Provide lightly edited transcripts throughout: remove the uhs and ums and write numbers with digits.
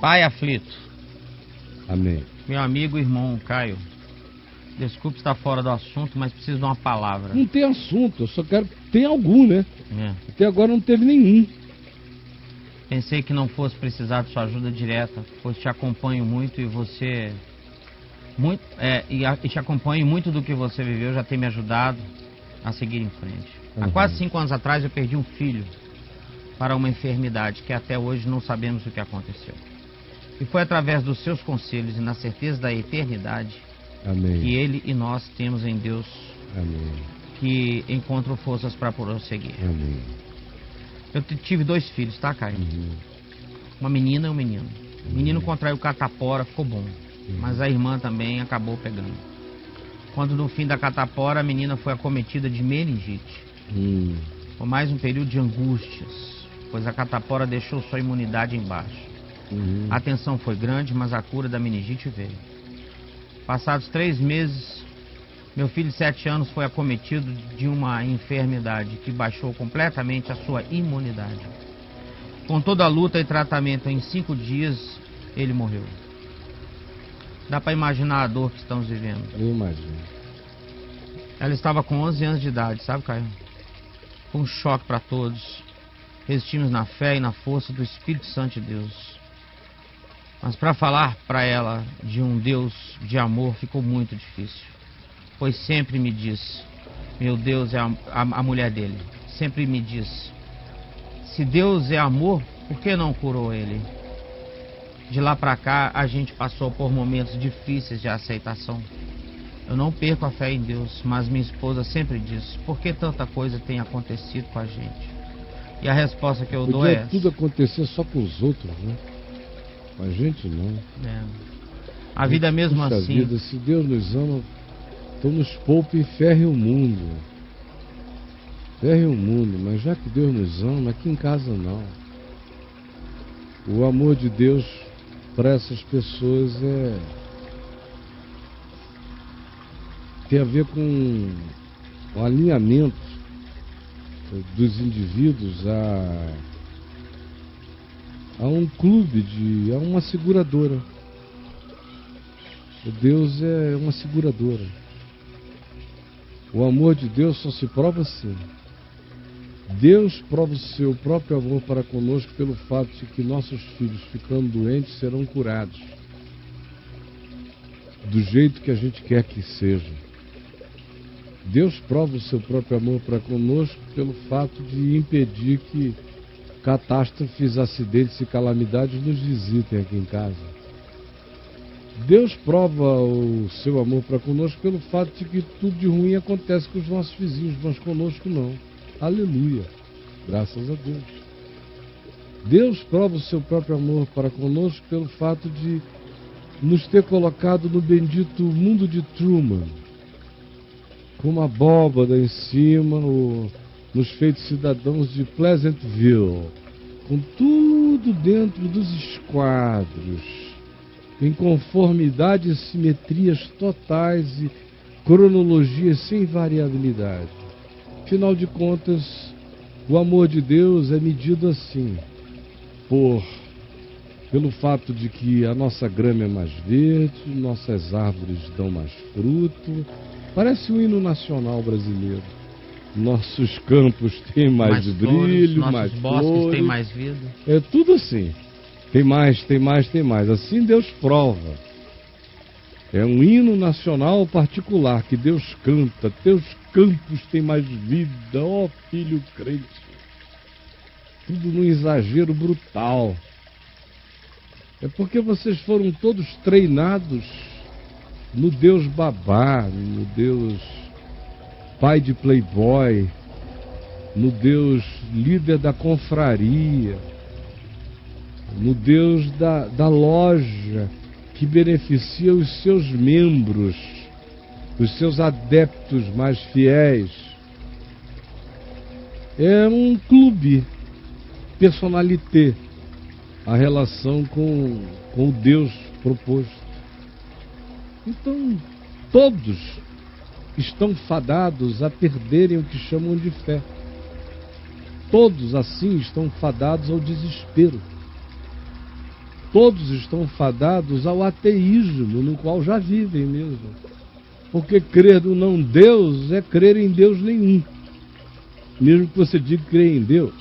Pai aflito. Amém. Meu amigo e irmão Caio, desculpe estar fora do assunto, mas preciso de uma palavra. Não tem assunto, eu só quero que tenha algum, né? É. Até agora não teve nenhum. Pensei que não fosse precisar de sua ajuda direta, pois te acompanho muito e você... E te acompanho muito do que você viveu, já tem me ajudado a seguir em frente. Há quase 5 anos atrás eu perdi um filho para uma enfermidade que até hoje não sabemos o que aconteceu. E foi através dos seus conselhos e na certeza da eternidade, Amém, que ele e nós temos em Deus, amém, que encontro forças para prosseguir. amém. Eu tive 2 filhos, tá, Caio? Uma menina e um menino. O menino contraiu catapora, ficou bom. Mas a irmã também acabou pegando. Quando no fim da catapora, a menina foi acometida de meningite. Foi mais um período de angústias, pois a catapora deixou sua imunidade embaixo. A tensão foi grande, mas a cura da meningite veio. Passados 3 meses, meu filho de 7 anos foi acometido de uma enfermidade que baixou completamente a sua imunidade. Com toda a luta e tratamento, em 5 dias, ele morreu. Dá para imaginar a dor que estamos vivendo. Eu imagino. Ela estava com 11 anos de idade, sabe, Caio? Foi um choque para todos. Resistimos na fé e na força do Espírito Santo de Deus. Mas para falar para ela de um Deus de amor ficou muito difícil. Pois sempre me diz, meu Deus é a mulher dele, sempre me diz, se Deus é amor, por que não curou ele? De lá para cá, a gente passou por momentos difíceis de aceitação. Eu não perco a fé em Deus, mas minha esposa sempre diz, por que tanta coisa tem acontecido com a gente? E a resposta que eu dou é essa. Tudo acontecer só com os outros, né? Com a gente não. A vida mesmo Puxa assim. Vida, se Deus nos ama, então nos poupe e ferre o mundo. Ferre o mundo, mas já que Deus nos ama, aqui em casa não. O amor de Deus para essas pessoas tem a ver com o alinhamento dos indivíduos a um clube, a uma seguradora. O Deus é uma seguradora. O amor de Deus só se prova assim. Deus prova o seu próprio amor para conosco pelo fato de que nossos filhos, ficando doentes, serão curados do jeito que a gente quer que seja. Deus prova o seu próprio amor para conosco pelo fato de impedir que catástrofes, acidentes e calamidades nos visitem aqui em casa. Deus prova o seu amor para conosco pelo fato de que tudo de ruim acontece com os nossos vizinhos, mas conosco não. Aleluia, graças a Deus. Deus prova o seu próprio amor para conosco pelo fato de nos ter colocado no bendito mundo de Truman, com uma abóbada em cima, nos feitos cidadãos de Pleasantville, com tudo dentro dos esquadros, em conformidade e simetrias totais e cronologias sem variabilidade. Afinal de contas, o amor de Deus é medido assim, pelo fato de que a nossa grama é mais verde, nossas árvores dão mais fruto. Parece um hino nacional brasileiro. Nossos campos têm mais brilho, flores, mais nossos bosques flores. têm mais vida. É tudo assim. Tem mais, tem mais, tem mais. Assim Deus prova. É um hino nacional particular que Deus canta. Teus campos têm mais vida, ó filho crente. Tudo num exagero brutal. É porque vocês foram todos treinados no Deus babá, no Deus pai de playboy, no Deus líder da confraria, no Deus da loja que beneficia os seus membros, os seus adeptos mais fiéis. É um clube, personalité, a relação com o Deus proposto. Então, todos estão fadados a perderem o que chamam de fé. Todos, assim, estão fadados ao desespero. todos estão fadados ao ateísmo, no qual já vivem mesmo. Porque crer no não Deus é crer em Deus nenhum. Mesmo que você diga crer em Deus.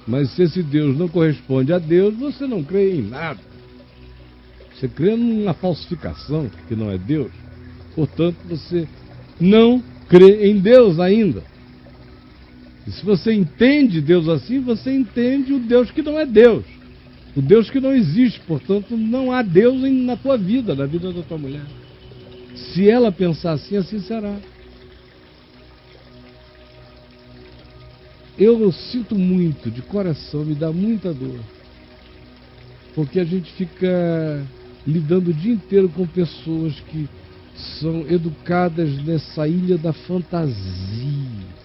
Mas se esse Deus não corresponde a Deus, você não crê em nada. Você crê numa falsificação que não é Deus. Portanto, você não crê em Deus ainda. E se você entende Deus assim, você entende o Deus que não é Deus. O Deus que não existe. Portanto, não há Deus na tua vida, na vida da tua mulher. Se ela pensar assim, assim será. Eu sinto muito, de coração, me dá muita dor. Porque a gente fica lidando o dia inteiro com pessoas que são educadas nessa ilha da fantasia.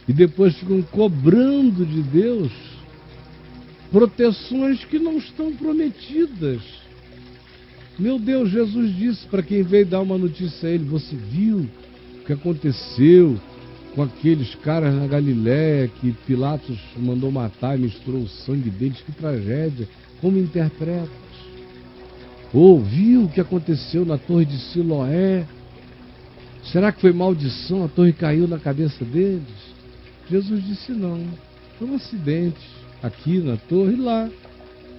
E depois ficam cobrando de Deus proteções que não estão prometidas. Meu Deus, Jesus disse para quem veio dar uma notícia a ele: você viu o que aconteceu com aqueles caras na Galiléia que Pilatos mandou matar e misturou o sangue deles? Que tragédia! Como interpretas? Ou viu o que aconteceu na torre de Siloé? Será que foi maldição? A torre caiu na cabeça deles? Jesus disse não. Foi um acidente aqui na torre e lá.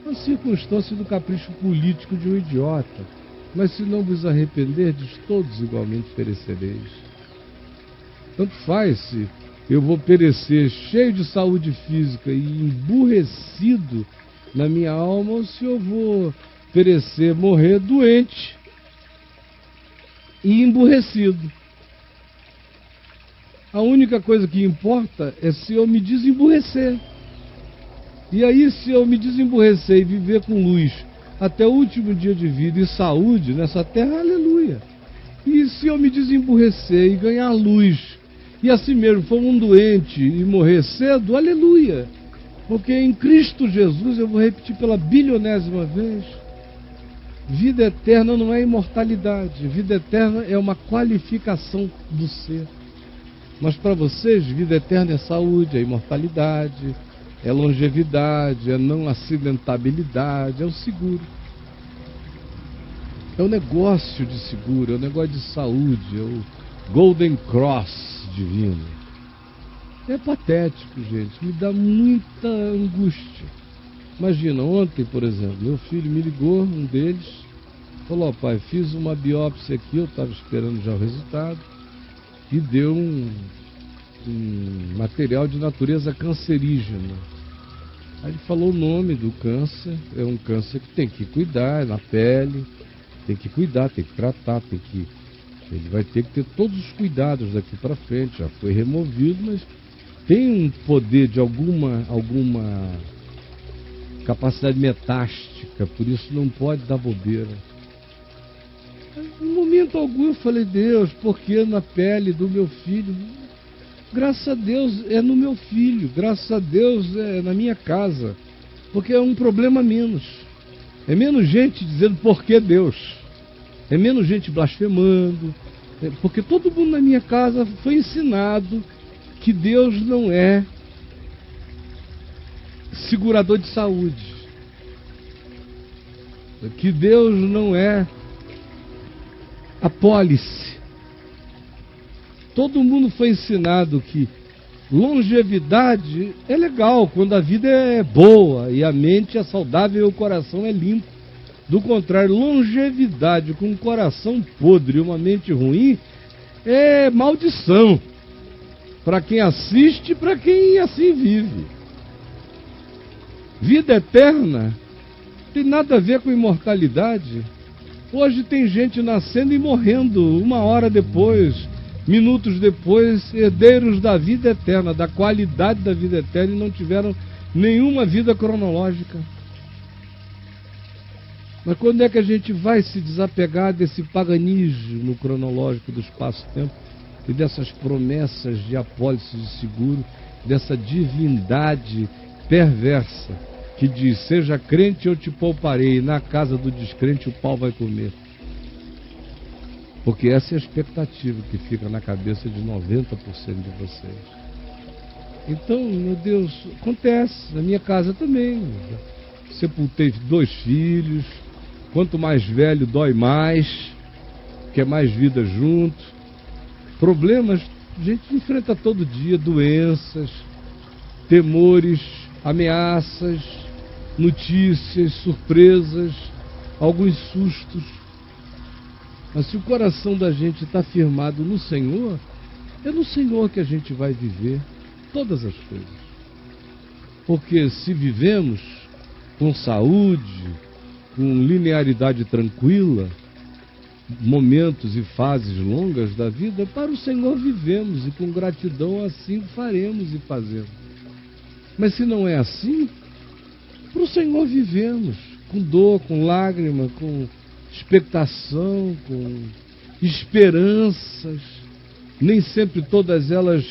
Uma circunstância do capricho político de um idiota. Mas se não vos arrependerdes, todos igualmente perecereis. Tanto faz se eu vou perecer cheio de saúde física e emburrecido na minha alma, ou se eu vou perecer, morrer doente e emburrecido. A única coisa que importa é se eu me desemburrecer. E aí, se eu me desemburrecer e viver com luz até o último dia de vida e saúde nessa terra, aleluia. E se eu me desemburrecer e ganhar luz, e assim mesmo for um doente e morrer cedo, aleluia. Porque em Cristo Jesus, eu vou repetir pela bilionésima vez, vida eterna não é imortalidade. Vida eterna é uma qualificação do ser. Mas para vocês, vida eterna é saúde, é imortalidade, é longevidade, é não acidentabilidade, é o seguro. É o negócio de seguro, é o negócio de saúde, é o Golden Cross divino. É patético, gente, me dá muita angústia. Imagina, ontem, por exemplo, meu filho me ligou, um deles, falou: ó, pai, fiz uma biópsia aqui, eu estava esperando já o resultado, e deu um material de natureza cancerígena. Aí ele falou o nome do câncer. É um câncer que tem que cuidar, é na pele, tem que cuidar, tem que tratar, ele vai ter que ter todos os cuidados daqui para frente. Já foi removido, mas tem um poder de alguma capacidade metástica, por isso não pode dar bobeira. Em momento algum eu falei: Deus, por que na pele do meu filho? Graças a Deus é no meu filho, graças a Deus é na minha casa, porque é um problema menos. É menos gente dizendo por que Deus, é menos gente blasfemando, porque todo mundo na minha casa foi ensinado que Deus não é segurador de saúde, que Deus não é apólice. Todo mundo foi ensinado que longevidade é legal quando a vida é boa e a mente é saudável e o coração é limpo. Do contrário, longevidade com um coração podre e uma mente ruim é maldição para quem assiste e para quem assim vive. Vida eterna tem nada a ver com imortalidade. Hoje tem gente nascendo e morrendo uma hora depois, minutos depois, herdeiros da vida eterna, da qualidade da vida eterna, e não tiveram nenhuma vida cronológica. Mas quando é que a gente vai se desapegar desse paganismo cronológico do espaço-tempo e dessas promessas de apólice de seguro, dessa divindade perversa que diz: seja crente eu te pouparei, e na casa do descrente o pau vai comer? Porque essa é a expectativa que fica na cabeça de 90% de vocês. Então, meu Deus, acontece, na minha casa também. sepultei 2 filhos. Quanto mais velho, dói mais, quer mais vida junto. Problemas a gente enfrenta todo dia, doenças, temores, ameaças, notícias, surpresas, alguns sustos. Mas se o coração da gente está firmado no Senhor, é no Senhor que a gente vai viver todas as coisas. Porque se vivemos com saúde, com linearidade tranquila, momentos e fases longas da vida, para o Senhor vivemos e com gratidão assim faremos e fazemos. Mas se não é assim, para o Senhor vivemos com dor, com lágrima, com expectação, com esperanças, nem sempre todas elas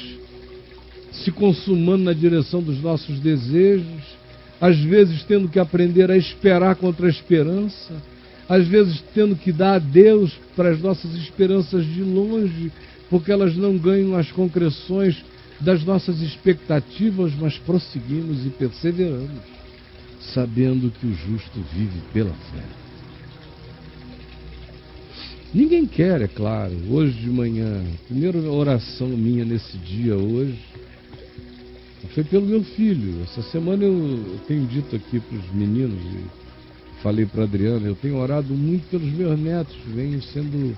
se consumando na direção dos nossos desejos, às vezes tendo que aprender a esperar contra a esperança, às vezes tendo que dar a Deus para as nossas esperanças de longe, porque elas não ganham as concreções das nossas expectativas, mas prosseguimos e perseveramos, sabendo que o justo vive pela fé. Ninguém quer, é claro. Hoje de manhã, a primeira oração minha nesse dia hoje foi pelo meu filho. Essa semana eu tenho dito aqui para os meninos, e falei para a Adriana, eu tenho orado muito pelos meus netos, venho sendo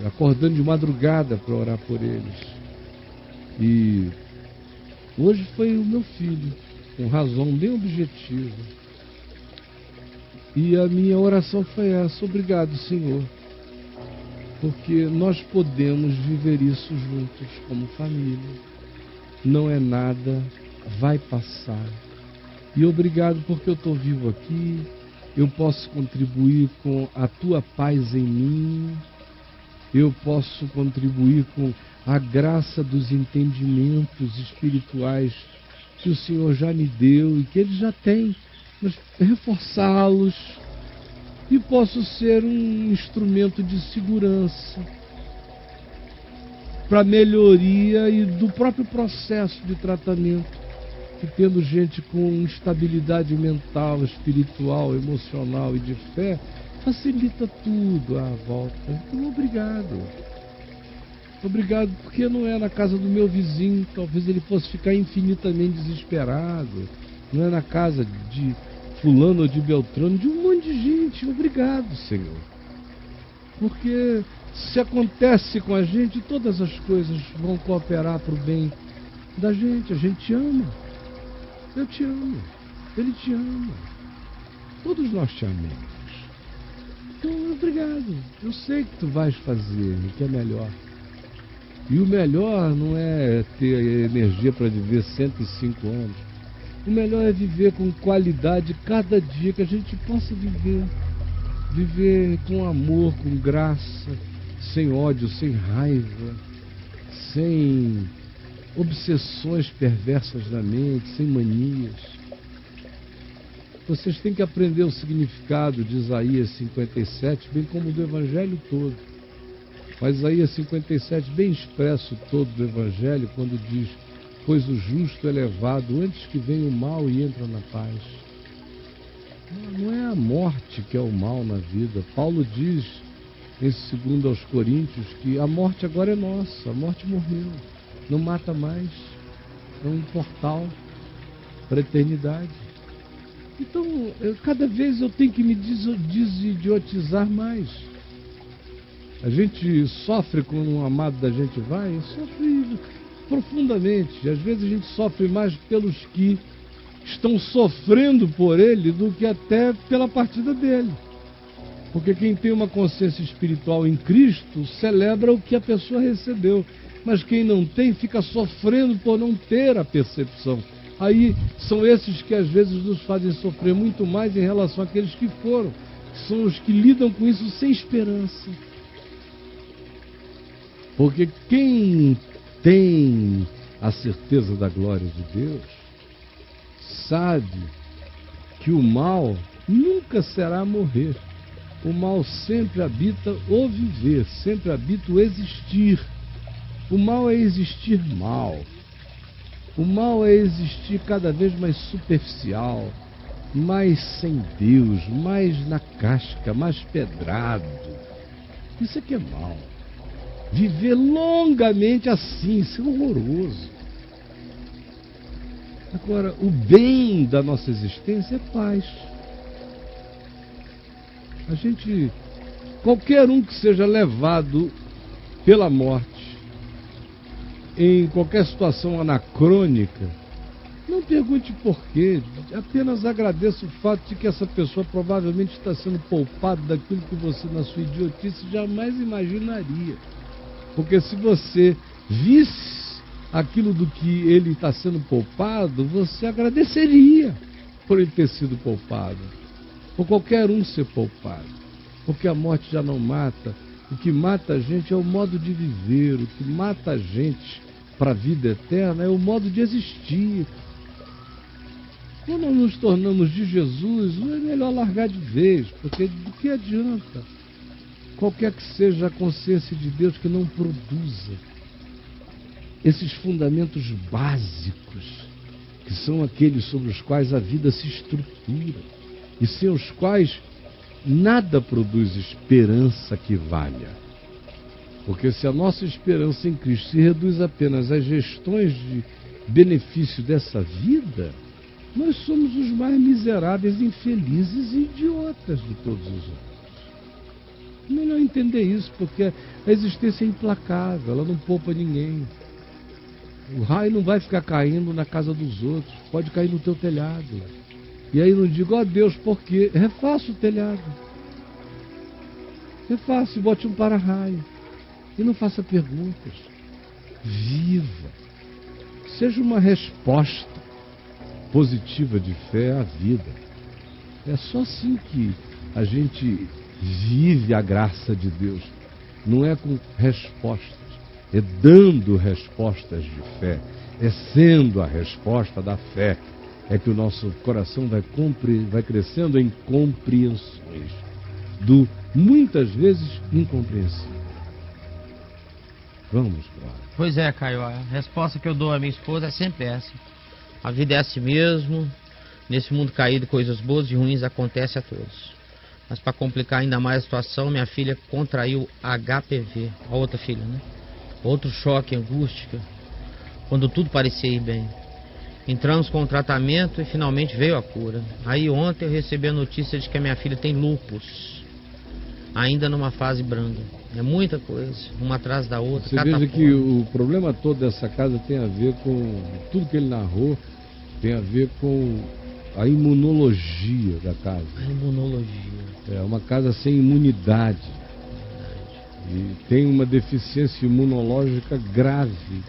acordando de madrugada para orar por eles. E hoje foi o meu filho, com razão bem objetiva. E a minha oração foi essa: obrigado, Senhor, porque nós podemos viver isso juntos como família. Não é nada, vai passar. E obrigado porque eu estou vivo aqui, eu posso contribuir com a tua paz em mim, eu posso contribuir com a graça dos entendimentos espirituais que o Senhor já me deu e que Ele já tem, mas reforçá-los, e posso ser um instrumento de segurança para melhoria e do próprio processo de tratamento, que tendo gente com instabilidade mental, espiritual, emocional e de fé, facilita tudo à volta. Então, obrigado. Obrigado, porque não é na casa do meu vizinho, talvez ele fosse ficar infinitamente desesperado. Não é na casa de fulano ou de Beltrano, de um monte de gente. Obrigado, Senhor. Porque se acontece com a gente, todas as coisas vão cooperar para o bem da gente. A gente te ama. Eu te amo. Ele te ama. Todos nós te amamos. Então, obrigado. Eu sei que tu vais fazer o que é melhor. E o melhor não é ter energia para viver 105 anos. O melhor é viver com qualidade cada dia que a gente possa viver. Viver com amor, com graça, sem ódio, sem raiva, sem obsessões perversas na mente, sem manias. Vocês têm que aprender o significado de Isaías 57, bem como do Evangelho todo. Mas Isaías 57, bem expresso todo do Evangelho, quando diz: pois o justo é levado antes que venha o mal e entra na paz. Não é a morte que é o mal na vida. Paulo diz, em 2 aos Coríntios, que a morte agora é nossa. A morte morreu, não mata mais. É um portal para a eternidade. Então, cada vez eu tenho que me desidiotizar mais. A gente sofre quando um amado da gente vai, sofre profundamente. Às vezes a gente sofre mais pelos que estão sofrendo por ele do que até pela partida dele. Porque quem tem uma consciência espiritual em Cristo celebra o que a pessoa recebeu. Mas quem não tem fica sofrendo por não ter a percepção. Aí são esses que às vezes nos fazem sofrer muito mais em relação àqueles que foram. São os que lidam com isso sem esperança. Porque quem tem a certeza da glória de Deus sabe que o mal nunca será morrer. O mal sempre habita o viver, sempre habita o existir. O mal é existir mal. O mal é existir cada vez mais superficial, mais sem Deus, mais na casca, mais pedrado. Isso é que é mal. Viver longamente assim, isso é horroroso. Agora, o bem da nossa existência é paz. A gente, qualquer um que seja levado pela morte, em qualquer situação anacrônica, não pergunte por quê, apenas agradeça o fato de que essa pessoa provavelmente está sendo poupada daquilo que você, na sua idiotice, jamais imaginaria. Porque se você visse aquilo do que ele está sendo poupado, você agradeceria por ele ter sido poupado. Por qualquer um ser poupado. Porque a morte já não mata. O que mata a gente é o modo de viver. O que mata a gente para a vida eterna é o modo de existir. Quando nós nos tornamos de Jesus, é melhor largar de vez, porque do que adianta? Qualquer que seja a consciência de Deus que não produza esses fundamentos básicos, que são aqueles sobre os quais a vida se estrutura, e sem os quais nada produz esperança que valha. Porque se a nossa esperança em Cristo se reduz apenas às gestões de benefício dessa vida, nós somos os mais miseráveis, infelizes e idiotas de todos os outros. É melhor entender isso, porque a existência é implacável, ela não poupa ninguém. O raio não vai ficar caindo na casa dos outros, pode cair no teu telhado. E aí não digo, ó Deus, por quê? Refaça o telhado. Refaça e bote um para-raio. E não faça perguntas. Viva. Seja uma resposta positiva de fé à vida. É só assim que a gente vive a graça de Deus. Não é com respostas, é dando respostas de fé, é sendo a resposta da fé. É que o nosso coração vai crescendo em compreensões do muitas vezes incompreensível. Vamos, claro. Pois é, Caio, a resposta que eu dou à minha esposa é sempre essa. A vida é assim mesmo, nesse mundo caído, coisas boas e ruins acontecem a todos. Mas para complicar ainda mais a situação, minha filha contraiu HPV, a outra filha, né? Outro choque, angústia, quando tudo parecia ir bem. Entramos com o tratamento e finalmente veio a cura. Aí ontem eu recebi a notícia de que a minha filha tem lúpus, ainda numa fase branda. É muita coisa, uma atrás da outra. Você veja que o problema todo dessa casa tem a ver com tudo que ele narrou, tem a ver com a imunologia da casa. A imunologia. É uma casa sem imunidade. E tem uma deficiência imunológica grave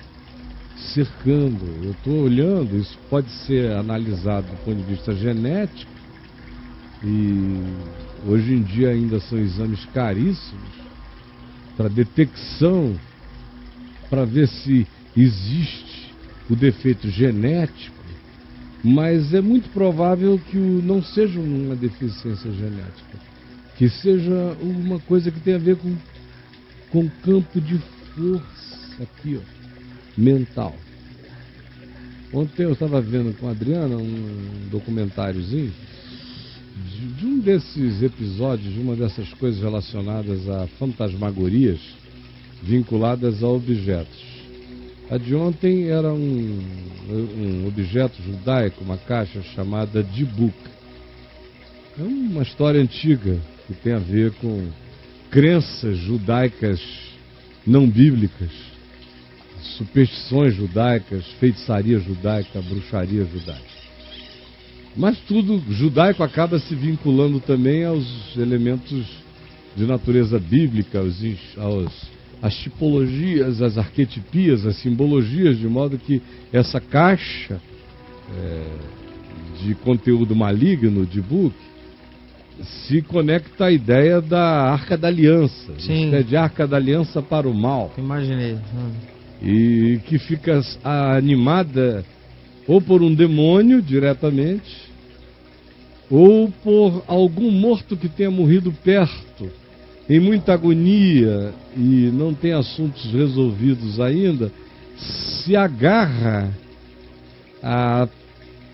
cercando. Eu estou olhando, isso pode ser analisado do ponto de vista genético, e hoje em dia ainda são exames caríssimos para detecção, para ver se existe o defeito genético, mas é muito provável que não seja uma deficiência genética, que seja uma coisa que tem a ver com campo de força aqui, ó, mental. Ontem eu estava vendo com a Adriana um documentáriozinho de um desses episódios, de uma dessas coisas relacionadas a fantasmagorias vinculadas a objetos. A de ontem era um objeto judaico, uma caixa chamada Dibuk. É uma história antiga que tem a ver com crenças judaicas não bíblicas, superstições judaicas, feitiçaria judaica, bruxaria judaica. Mas tudo judaico acaba se vinculando também aos elementos de natureza bíblica, às tipologias, às arquetipias, às simbologias, de modo que essa caixa de conteúdo maligno, de book, se conecta à ideia da Arca da Aliança. Sim. De Arca da Aliança para o mal. Imaginei. E que fica animada ou por um demônio diretamente, ou por algum morto que tenha morrido perto, em muita agonia e não tem assuntos resolvidos ainda, se agarra à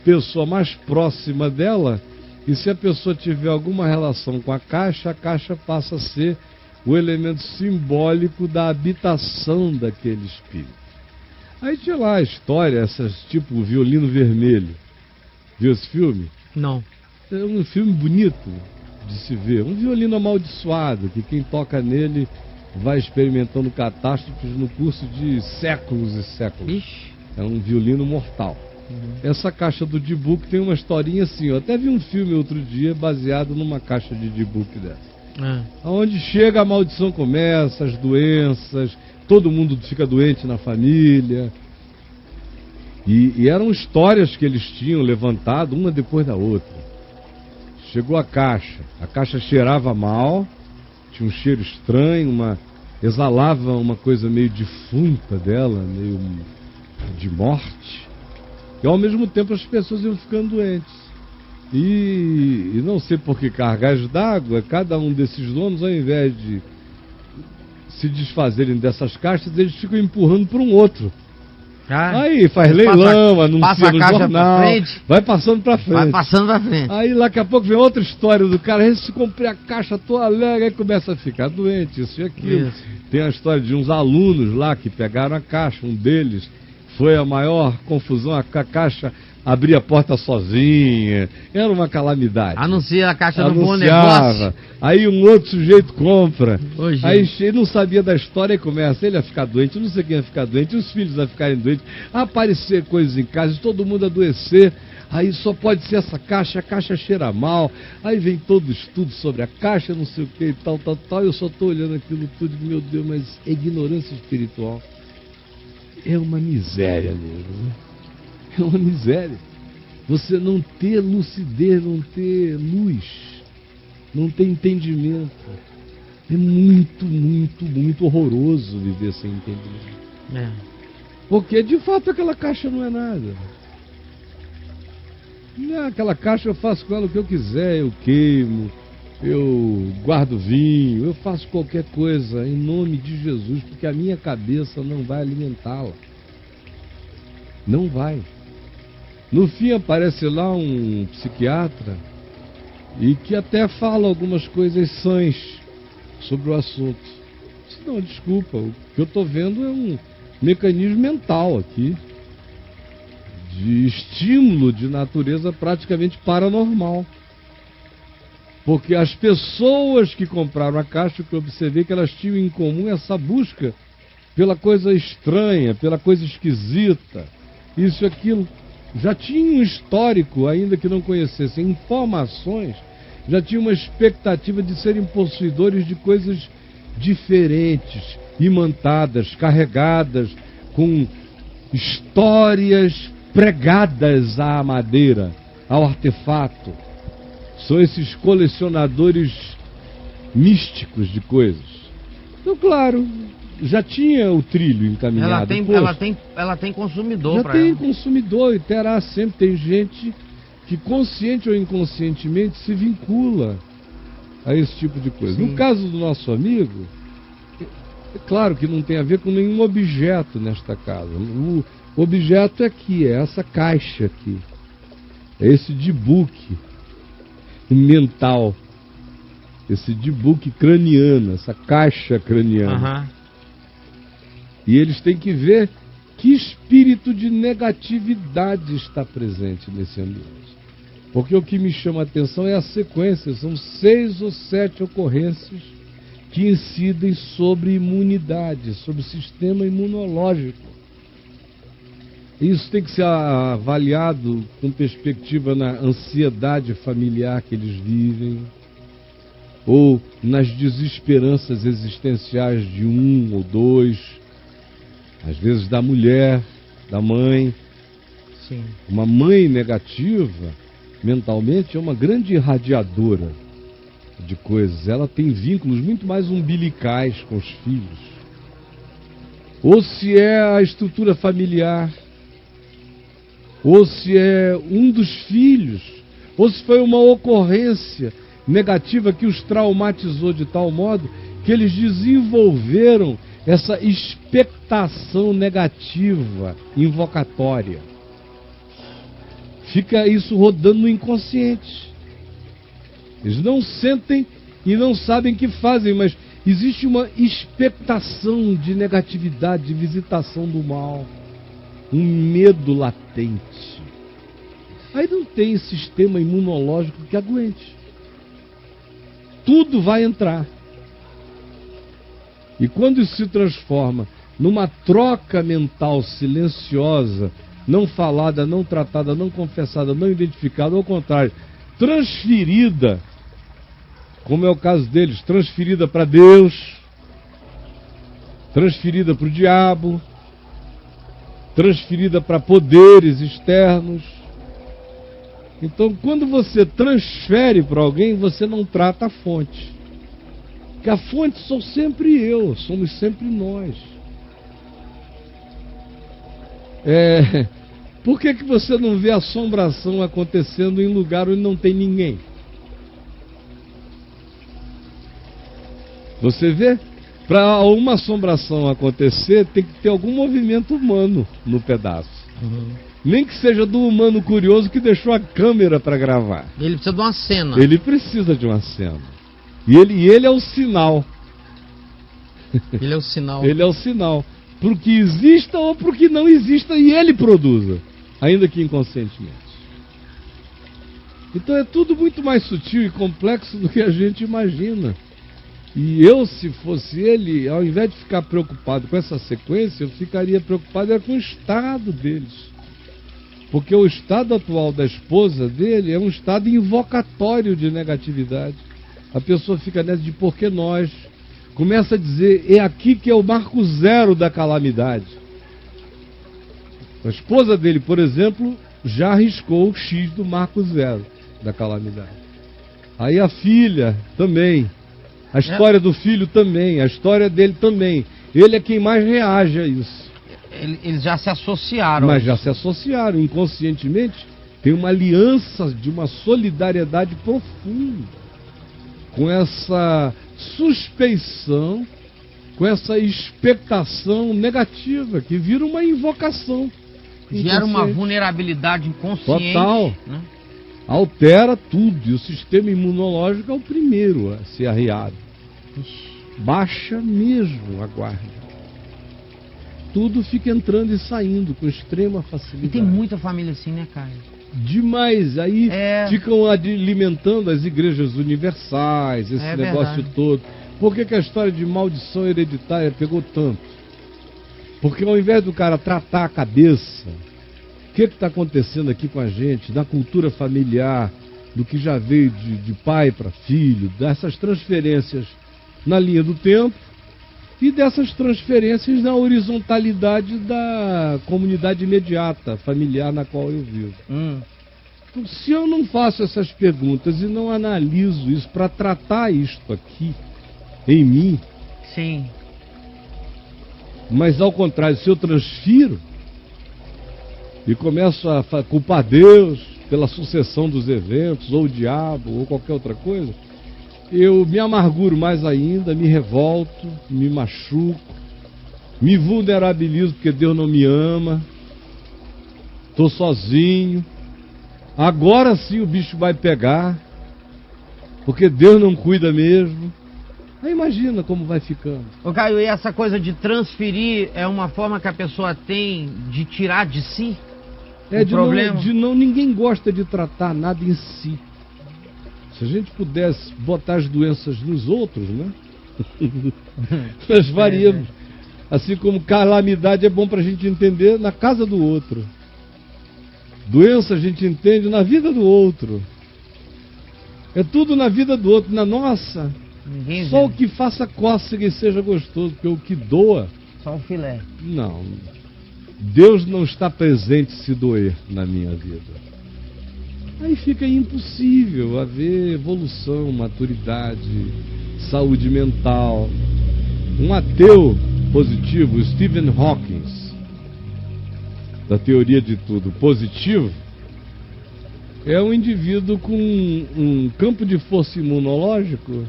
pessoa mais próxima dela E se a pessoa tiver alguma relação com a caixa passa a ser o elemento simbólico da habitação daquele espírito. Aí tinha lá a história, essas tipo o Violino Vermelho. Viu esse filme? Não. É um filme bonito de se ver. Um violino amaldiçoado, que quem toca nele vai experimentando catástrofes no curso de séculos e séculos. Ixi. É um violino mortal. Essa caixa do D-Book tem uma historinha assim. Eu até vi um filme outro dia baseado numa caixa de D-Book dessa. Onde chega a maldição começa, as doenças, todo mundo fica doente na família. E eram histórias que eles tinham levantado uma depois da outra. Chegou a caixa cheirava mal, tinha um cheiro estranho, exalava uma coisa meio defunta dela, meio de morte. E ao mesmo tempo as pessoas iam ficando doentes. E não sei por que cargas d'água, cada um desses donos, ao invés de se desfazerem dessas caixas, eles ficam empurrando para um outro. Aí faz leilão, anuncia no jornal, vai passando para frente. Vai passando para frente. Aí daqui a pouco vem outra história do cara, se comprei a caixa, tô alegre, aí começa a ficar doente, isso e aquilo. Isso. Tem a história de uns alunos lá que pegaram a caixa, um deles foi a maior confusão, a caixa abria a porta sozinha, era uma calamidade. Anuncia a caixa do bom negócio. Aí um outro sujeito compra. Aí ele não sabia da história e começa ele a ficar doente, não sei quem a ficar doente, os filhos a ficarem doentes, a aparecer coisas em casa, todo mundo adoecer. Aí só pode ser essa caixa, a caixa cheira mal. Aí vem todo estudo sobre a caixa, não sei o que e tal. Eu só estou olhando aquilo tudo e, meu Deus, mas é ignorância espiritual. É uma miséria mesmo, né? É uma miséria. Você não ter lucidez, não ter luz, não ter entendimento. É muito, muito, muito horroroso viver sem entendimento. Porque de fato aquela caixa não é nada. Aquela caixa eu faço com ela o que eu quiser, eu queimo, eu guardo vinho, eu faço qualquer coisa em nome de Jesus, porque a minha cabeça não vai alimentá-la. Não vai. No fim aparece lá um psiquiatra e que até fala algumas coisas sãs sobre o assunto. Não, desculpa, o que eu estou vendo é um mecanismo mental aqui, de estímulo de natureza praticamente paranormal. Porque as pessoas que compraram a caixa, que eu observei que elas tinham em comum essa busca pela coisa estranha, pela coisa esquisita, isso e aquilo. Já tinha um histórico, ainda que não conhecessem informações, já tinha uma expectativa de serem possuidores de coisas diferentes, imantadas, carregadas, com histórias pregadas à madeira, ao artefato. São esses colecionadores místicos de coisas. Então, claro, já tinha o trilho encaminhado. Ela tem consumidor. Já tem consumidor e terá sempre. Tem gente que consciente ou inconscientemente se vincula a esse tipo de coisa. Sim. No caso do nosso amigo, é claro que não tem a ver com nenhum objeto nesta casa. O objeto é aqui, é essa caixa aqui. É esse D-Book mental. Esse D-Book craniano, essa caixa craniana. E eles têm que ver que espírito de negatividade está presente nesse ambiente. Porque o que me chama a atenção é a sequência. São 6 ou 7 ocorrências que incidem sobre imunidade, sobre o sistema imunológico. Isso tem que ser avaliado com perspectiva na ansiedade familiar que eles vivem, ou nas desesperanças existenciais de um ou dois, às vezes da mulher, da mãe. Sim. Uma mãe negativa, mentalmente, é uma grande irradiadora de coisas. Ela tem vínculos muito mais umbilicais com os filhos. Ou se é a estrutura familiar, ou se é um dos filhos, ou se foi uma ocorrência negativa que os traumatizou de tal modo que eles desenvolveram essa expectação negativa, invocatória. Fica isso rodando no inconsciente. Eles não sentem e não sabem o que fazem, mas existe uma expectação de negatividade, de visitação do mal, um medo latente. Aí não tem sistema imunológico que aguente. Tudo vai entrar. E quando isso se transforma numa troca mental silenciosa, não falada, não tratada, não confessada, não identificada, ao contrário, transferida, como é o caso deles, transferida para Deus, transferida para o diabo, transferida para poderes externos. Então, quando você transfere para alguém, você não trata a fonte. Porque a fonte sou sempre eu, somos sempre nós. Por que você não vê assombração acontecendo em lugar onde não tem ninguém? Você vê? Para uma assombração acontecer, tem que ter algum movimento humano no pedaço. Nem que seja do humano curioso que deixou a câmera para gravar. Ele precisa de uma cena. Ele precisa de uma cena. E ele é o sinal. Ele é o sinal. Ele é o sinal. Para o que exista ou para o que não exista, e ele produza, ainda que inconscientemente. Então é tudo muito mais sutil e complexo do que a gente imagina. E eu, se fosse ele, ao invés de ficar preocupado com essa sequência, eu ficaria preocupado com o estado deles. Porque o estado atual da esposa dele é um estado invocatório de negatividade. A pessoa fica nessa de por que nós. Começa a dizer, é aqui que é o marco zero da calamidade. A esposa dele, por exemplo, já arriscou o X do marco zero da calamidade. Aí a filha também. A história do filho também. A história dele também. Ele é quem mais reage a isso. Eles já se associaram. Mas já se associaram. Inconscientemente, tem uma aliança de uma solidariedade profunda com essa suspeição, com essa expectação negativa, que vira uma invocação. Gera uma vulnerabilidade inconsciente. Total. Né? Altera tudo. E o sistema imunológico é o primeiro a ser arriado. Baixa mesmo a guarda. Tudo fica entrando e saindo com extrema facilidade. E tem muita família assim, né, Caio? Demais. Aí ficam alimentando as igrejas universais, esse negócio verdade. todo. Por que a história de maldição hereditária pegou tanto? Porque ao invés do cara tratar a cabeça, o que está acontecendo aqui com a gente, na cultura familiar, do que já veio de pai para filho, dessas transferências na linha do tempo, e dessas transferências na horizontalidade da comunidade imediata, familiar na qual eu vivo. Então, se eu não faço essas perguntas e não analiso isso para tratar isto aqui em mim, sim, mas ao contrário, se eu transfiro e começo a culpar Deus pela sucessão dos eventos, ou o diabo, ou qualquer outra coisa, eu me amarguro mais ainda, me revolto, me machuco, me vulnerabilizo porque Deus não me ama, estou sozinho, agora sim o bicho vai pegar, porque Deus não cuida mesmo. Aí imagina como vai ficando. Ô Caio, e essa coisa de transferir é uma forma que a pessoa tem de tirar de si o problema? Ninguém gosta de tratar nada em si. Se a gente pudesse botar as doenças nos outros, né? Nós faríamos. Assim como calamidade é bom para a gente entender na casa do outro. Doença a gente entende na vida do outro. É tudo na vida do outro, na nossa. Só o que faça cócega e seja gostoso, porque o que doa... Só o filé. Não. Deus não está presente se doer na minha vida. Aí fica impossível haver evolução, maturidade, saúde mental. Um ateu positivo, Stephen Hawking, da teoria de tudo positivo, é um indivíduo com um campo de força imunológico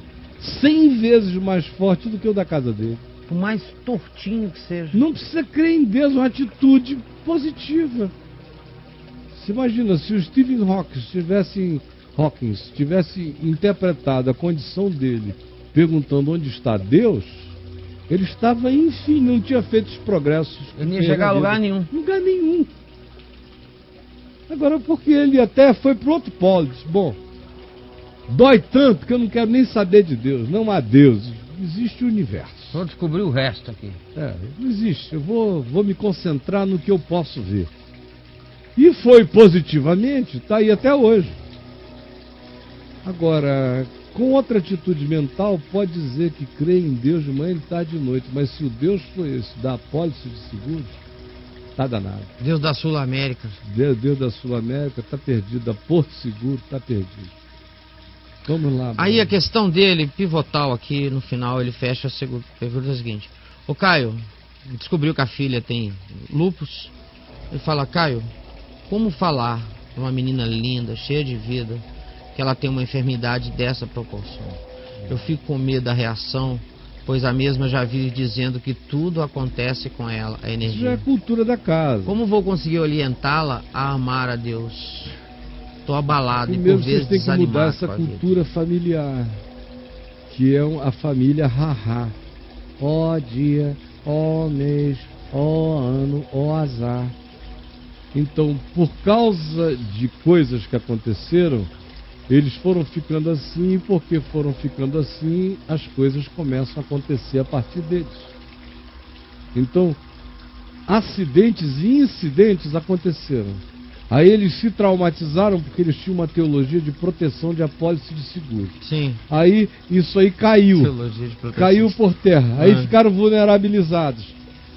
100 vezes mais forte do que o da casa dele. Por mais tortinho que seja. Não precisa crer em Deus, uma atitude positiva. Você imagina, se o Stephen Hawking estivesse Hawkins tivesse interpretado a condição dele perguntando onde está Deus, ele estava, enfim, não tinha feito os progressos. Ele não ia chegar a lugar nenhum. Lugar nenhum. Agora, porque ele até foi para outro polo, disse, bom, dói tanto que eu não quero nem saber de Deus. Não há Deus, existe o universo. Vou descobrir o resto aqui. Não existe, eu vou me concentrar no que eu posso ver. E foi positivamente, está aí até hoje. Agora, com outra atitude mental, pode dizer que crê em Deus de manhã e tarde e de noite, mas se o Deus foi esse da apólice de seguros, está danado. Deus da Sul-América. Deus da Sul-América está perdido, da Porto Seguro está perdido. Vamos lá. Aí a questão dele, pivotal aqui, no final, ele fecha a pergunta seguinte. Ô Caio, descobriu que a filha tem lúpus. Ele fala, Caio, como falar para uma menina linda, cheia de vida, que ela tem uma enfermidade dessa proporção? Eu fico com medo da reação, pois a mesma já vive dizendo que tudo acontece com ela, a energia. Isso já é cultura da casa. Como vou conseguir orientá-la a amar a Deus? Estou abalado Primeiro, e por vezes vocês têm que mudar essa com a vida. cultura familiar, que é a família ha-ha. Ó dia, ó mês, ó ano, ó azar. Então, por causa de coisas que aconteceram, eles foram ficando assim, e porque foram ficando assim, as coisas começam a acontecer a partir deles. Então, acidentes e incidentes aconteceram. Aí eles se traumatizaram porque eles tinham uma teologia de proteção de apólice de seguro. Sim. Aí isso aí caiu. Teologia de proteção. Caiu por terra. Aí ficaram vulnerabilizados.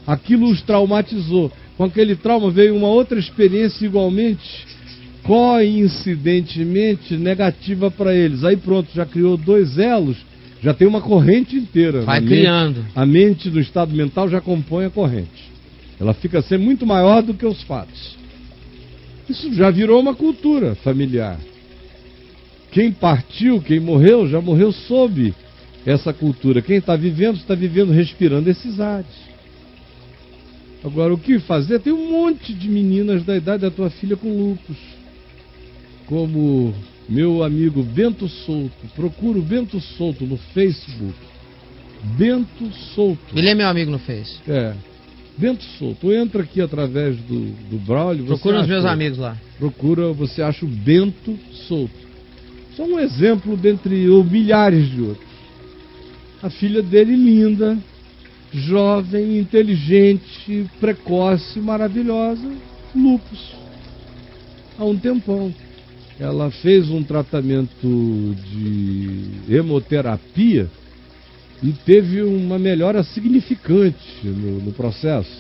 Aquilo os traumatizou. Com aquele trauma veio uma outra experiência igualmente, coincidentemente, negativa para eles. Aí pronto, já criou dois elos, já tem uma corrente inteira. Vai criando. A mente do estado mental já compõe a corrente. Ela fica sempre muito maior do que os fatos. Isso já virou uma cultura familiar. Quem partiu, quem morreu, já morreu sob essa cultura. Quem está vivendo, respirando esses ares. Agora, o que fazer? Tem um monte de meninas da idade da tua filha com lúpus. Como meu amigo Bento Souto. Procura o Bento Souto no Facebook. Bento Souto. Ele é meu amigo no Face. Bento Souto. Entra aqui através do Braulio. Procura os meus amigos lá. Procura, você acha o Bento Souto. Só um exemplo dentre milhares de outros. A filha dele linda, jovem, inteligente, precoce, maravilhosa, lúpus. Há um tempão. Ela fez um tratamento de hemoterapia e teve uma melhora significante no processo.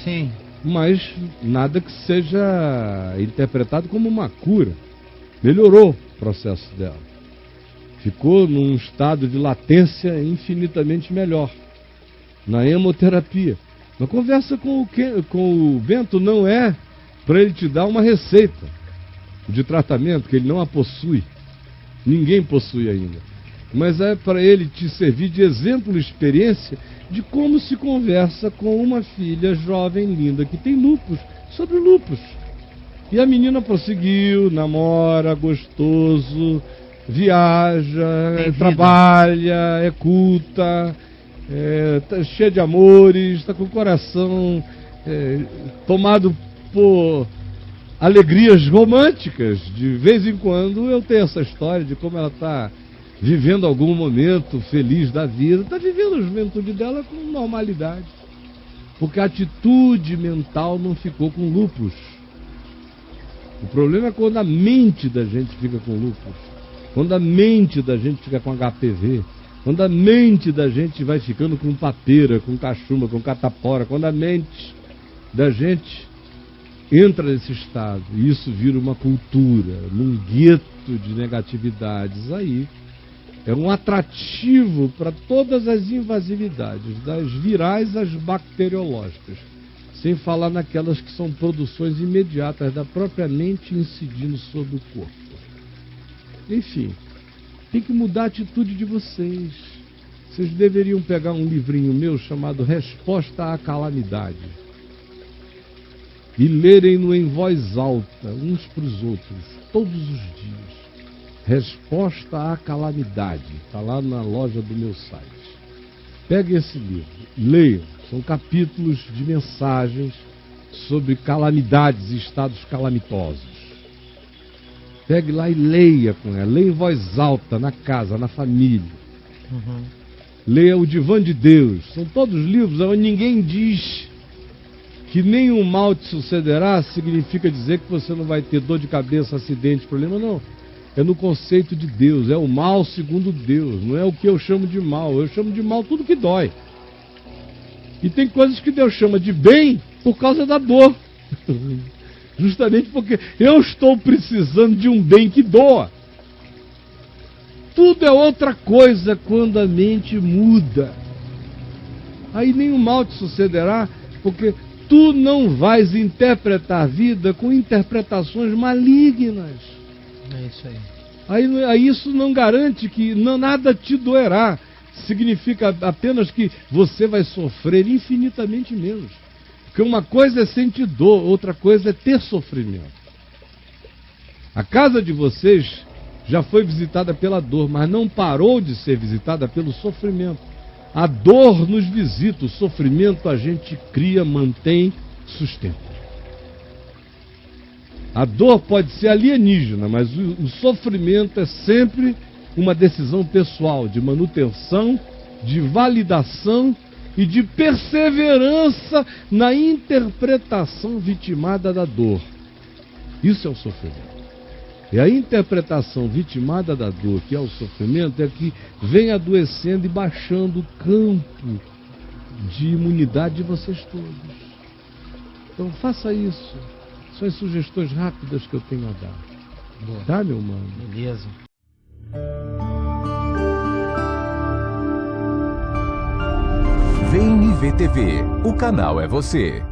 Sim. Mas nada que seja interpretado como uma cura. Melhorou o processo dela. Ficou num estado de latência infinitamente melhor. Na hemoterapia. Uma conversa com o Bento não é para ele te dar uma receita de tratamento, que ele não a possui. Ninguém possui ainda. Mas é para ele te servir de exemplo e experiência de como se conversa com uma filha jovem, linda, que tem lúpus, sobre lúpus. E a menina prosseguiu, namora, gostoso, viaja, trabalha, é culta, tá cheia de amores, está com o coração tomado por alegrias românticas. De vez em quando eu tenho essa história de como ela está vivendo algum momento feliz da vida, está vivendo a juventude dela com normalidade, porque a atitude mental não ficou com lúpus. O problema é quando a mente da gente fica com lúpus, quando a mente da gente fica com HPV, quando a mente da gente vai ficando com papeira, com cachumba, com catapora, quando a mente da gente entra nesse estado, e isso vira uma cultura, num gueto de negatividades, aí é um atrativo para todas as invasividades, das virais às bacteriológicas, sem falar naquelas que são produções imediatas da própria mente incidindo sobre o corpo. Enfim, tem que mudar a atitude de vocês. Vocês deveriam pegar um livrinho meu chamado Resposta à Calamidade e lerem-no em voz alta, uns para os outros, todos os dias. Resposta à Calamidade. Está lá na loja do meu site. Pegue esse livro, leia. São capítulos de mensagens sobre calamidades e estados calamitosos. Pegue lá e leia com ela. Leia em voz alta, na casa, na família. Leia O Divã de Deus. São todos livros onde ninguém diz que nenhum mal te sucederá, significa dizer que você não vai ter dor de cabeça, acidente, problema, não. É no conceito de Deus, é o mal segundo Deus, não é o que eu chamo de mal. Eu chamo de mal tudo que dói. E tem coisas que Deus chama de bem por causa da dor. Justamente porque eu estou precisando de um bem que doa. Tudo é outra coisa quando a mente muda. Aí nenhum mal te sucederá, porque tu não vais interpretar a vida com interpretações malignas. É isso aí. Aí isso não garante que nada te doerá. Significa apenas que você vai sofrer infinitamente menos. Porque uma coisa é sentir dor, outra coisa é ter sofrimento. A casa de vocês já foi visitada pela dor, mas não parou de ser visitada pelo sofrimento. A dor nos visita, o sofrimento a gente cria, mantém, sustenta. A dor pode ser alienígena, mas o sofrimento é sempre uma decisão pessoal, de manutenção, de validação e de perseverança na interpretação vitimada da dor. Isso é o sofrimento. E a interpretação vitimada da dor, que é o sofrimento, é que vem adoecendo e baixando o campo de imunidade de vocês todos. Então faça isso. São as sugestões rápidas que eu tenho a dar. Boa. Tá, meu mano? Beleza. Vem me ver TV. O canal é você.